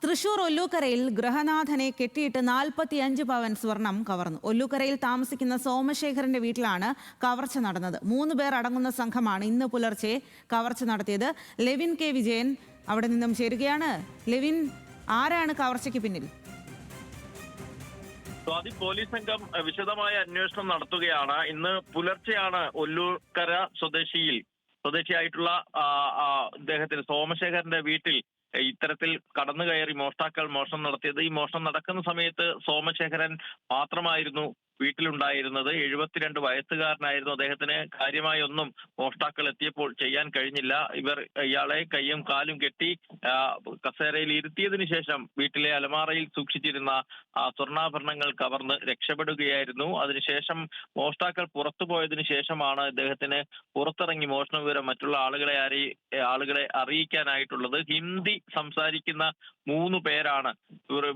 തൃശൂർ ഒല്ലൂക്കരയിൽ ഗൃഹനാഥനെ കെട്ടിയിട്ട് 45 പവൻ സ്വർണം കവർന്നു. ഒല്ലൂക്കരയിൽ താമസിക്കുന്ന സോമശേഖരന്റെ വീട്ടിലാണ് കവർച്ച നടന്നത്. 3 പേർ അടങ്ങുന്ന സംഘമാണ് ഇന്ന് പുലർച്ചെ കവർച്ച നടത്തിയത്. ലെവിൻ കെ വിജയൻ അവിടെ നിന്നും ചേരുകയാണ്. ലെവിൻ, ആരാണ് കവർച്ചയ്ക്ക് പിന്നിൽ? സ്വാതി, പോലീസ് സംഘം വിശദമായ അന്വേഷണം നടത്തുകയാണ്. ഇന്ന് പുലർച്ചെയാണ് ഒല്ലൂക്കര സ്വദേശിയായിട്ടുള്ള അദ്ദേഹത്തിന് സോമശേഖരന്റെ വീട്ടിൽ ഇത്തരത്തിൽ കടന്നു കയറി മോഷ്ടാക്കൾ മോഷണം നടത്തിയത്. ഈ മോഷണം നടക്കുന്ന സമയത്ത് സോമശേഖരൻ മാത്രമായിരുന്നു വീട്ടിലുണ്ടായിരുന്നത്. 72 വയസ്സുകാരനായിരുന്നു. അദ്ദേഹത്തിന് കാര്യമായി ഒന്നും മോഷ്ടാക്കൾ എത്തിയപ്പോൾ ചെയ്യാൻ കഴിഞ്ഞില്ല. ഇയാളെ കയ്യും കാലും കെട്ടി കസേരയിൽ ഇരുത്തിയതിനു ശേഷം വീട്ടിലെ അലമാറയിൽ സൂക്ഷിച്ചിരുന്ന സ്വർണ്ണാഭരണങ്ങൾ കവർന്ന് രക്ഷപ്പെടുകയായിരുന്നു. അതിനുശേഷം മോഷ്ടാക്കൾ പുറത്തു പോയതിനു ശേഷമാണ് ഇദ്ദേഹത്തിന് പുറത്തിറങ്ങി മോഷണ വിവരം മറ്റുള്ള ആളുകളെ അറിയിക്കാനായിട്ടുള്ളത്. ഹിന്ദി സംസാരിക്കുന്ന 3 പേരാണ്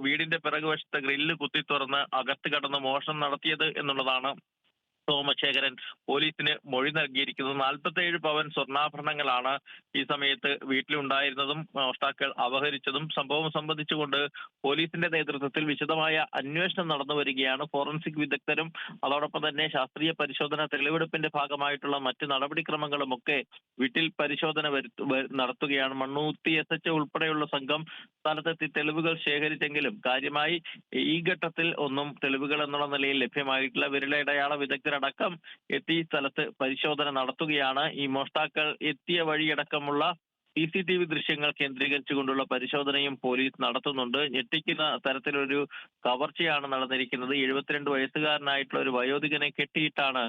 വീടിന്റെ പിറകുവശത്തെ ഗ്രില്ല് കുത്തി തുറന്ന് അകത്ത് കടന്ന് മോഷണം നടത്തിയത് എന്നുള്ളതാണ് സോമശേഖരൻ പോലീസിന് മൊഴി നൽകിയിരിക്കുന്നത്. 47 പവൻ സ്വർണ്ണാഭരണങ്ങളാണ് ഈ സമയത്ത് വീട്ടിലുണ്ടായിരുന്നതും മോഷ്ടാക്കൾ അപഹരിച്ചതും. സംഭവം സംബന്ധിച്ചുകൊണ്ട് പോലീസിന്റെ നേതൃത്വത്തിൽ വിശദമായ അന്വേഷണം നടന്നു വരികയാണ്. ഫോറൻസിക് വിദഗ്ധരും അതോടൊപ്പം തന്നെ ശാസ്ത്രീയ പരിശോധന, തെളിവെടുപ്പിന്റെ ഭാഗമായിട്ടുള്ള മറ്റ് നടപടിക്രമങ്ങളും ഒക്കെ വീട്ടിൽ പരിശോധന നടത്തുകയാണ്. മണ്ണൂത്തി SH ഉൾപ്പെടെയുള്ള സംഘം സ്ഥലത്തെത്തി തെളിവുകൾ ശേഖരിച്ചെങ്കിലും കാര്യമായി ഈ ഘട്ടത്തിൽ ഒന്നും തെളിവുകൾ എന്നുള്ള നിലയിൽ ലഭ്യമായിട്ടില്ല. വിരലടയാള വിദഗ്ധരടക്കം എത്തി സ്ഥലത്ത് പരിശോധന നടത്തുകയാണ്. ഈ മോഷ്ടാക്കൾ എത്തിയ വഴിയടക്കമുള്ള CCTV ദൃശ്യങ്ങൾ കേന്ദ്രീകരിച്ചുകൊണ്ടുള്ള പരിശോധനയും പോലീസ് നടത്തുന്നുണ്ട്. ഞെട്ടിക്കുന്ന തരത്തിലൊരു കവർച്ചയാണ് നടന്നിരിക്കുന്നത്. 72 വയസ്സുകാരനായിട്ടുള്ള ഒരു വയോധികനെ കെട്ടിയിട്ടാണ്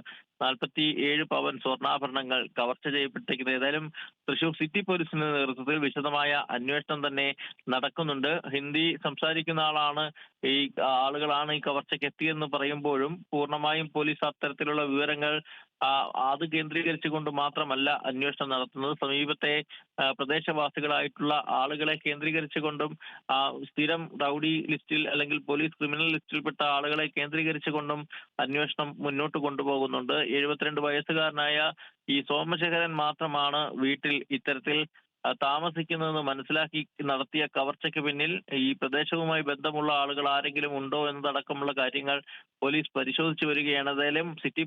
47 പവൻ സ്വർണ്ണാഭരണങ്ങൾ കവർച്ച ചെയ്യപ്പെട്ടിരിക്കുന്നത്. ഏതായാലും തൃശൂർ സിറ്റി പോലീസിന്റെ നേതൃത്വത്തിൽ വിശദമായ അന്വേഷണം തന്നെ നടക്കുന്നുണ്ട്. ഹിന്ദി സംസാരിക്കുന്ന ആളുകളാണ് ഈ കവർച്ചയ്ക്ക് എത്തിയെന്ന് പറയുമ്പോഴും പൂർണ്ണമായും പോലീസ് അത്തരത്തിലുള്ള വിവരങ്ങൾ അത് കേന്ദ്രീകരിച്ചുകൊണ്ട് മാത്രമല്ല അന്വേഷണം നടത്തുന്നത്. സമീപത്തെ പ്രദേശവാസികളായിട്ടുള്ള ആളുകളെ കേന്ദ്രീകരിച്ചുകൊണ്ടും സ്ഥിരം റൗഡി ലിസ്റ്റിൽ അല്ലെങ്കിൽ പോലീസ് ക്രിമിനൽ ലിസ്റ്റിൽപ്പെട്ട ആളുകളെ കേന്ദ്രീകരിച്ചുകൊണ്ടും അന്വേഷണം മുന്നോട്ട് കൊണ്ടുപോകുന്നുണ്ട്. 72 വയസ്സുകാരനായ ഈ സോമശേഖരൻ മാത്രമാണ് വീട്ടിൽ ഇത്തരത്തിൽ താമസിക്കുന്നതെന്ന് മനസ്സിലാക്കി നടത്തിയ കവർച്ചയ്ക്ക് പിന്നിൽ ഈ പ്രദേശവുമായി ബന്ധമുള്ള ആളുകൾ ആരെങ്കിലും ഉണ്ടോ എന്നതടക്കമുള്ള കാര്യങ്ങൾ പോലീസ് പരിശോധിച്ചു വരികയാണ്. ഏതായാലും സിറ്റി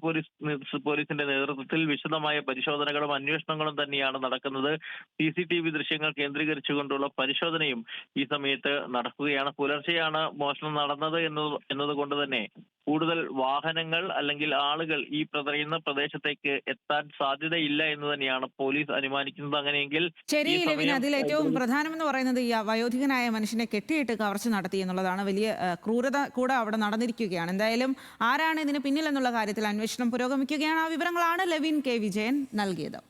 പോലീസിന്റെ നേതൃത്വത്തിൽ വിശദമായ പരിശോധനകളും അന്വേഷണങ്ങളും തന്നെയാണ് നടക്കുന്നത്. CCTV ദൃശ്യങ്ങൾ കേന്ദ്രീകരിച്ചുകൊണ്ടുള്ള പരിശോധനയും ഈ സമയത്ത് നടക്കുകയാണ്. പുലർച്ചെയാണ് മോഷണം നടന്നത് എന്നതുകൊണ്ട് തന്നെ കൂടുതൽ വാഹനങ്ങൾ അല്ലെങ്കിൽ ആളുകൾ ഈ പറയുന്ന പ്രദേശത്തേക്ക് എത്താൻ സാധ്യതയില്ല എന്ന് തന്നെയാണ് പോലീസ് അനുമാനിക്കുന്നത്. അങ്ങനെയെങ്കിൽ ശരി ലെവിൻ, അതിൽ ഏറ്റവും പ്രധാനമെന്ന് പറയുന്നത് ഈ വയോധികനായ മനുഷ്യനെ കെട്ടിയിട്ട് കവർച്ച നടത്തി എന്നുള്ളതാണ്. വലിയ ക്രൂരത കൂടെ അവിടെ നടന്നിരിക്കുകയാണ്. എന്തായാലും ആരാണ് ഇതിന് പിന്നിൽ എന്നുള്ള കാര്യത്തിൽ അന്വേഷണം പുരോഗമിക്കുകയാണ്. ആ വിവരങ്ങളാണ് ലെവിൻ കെ വിജയൻ നൽകിയത്.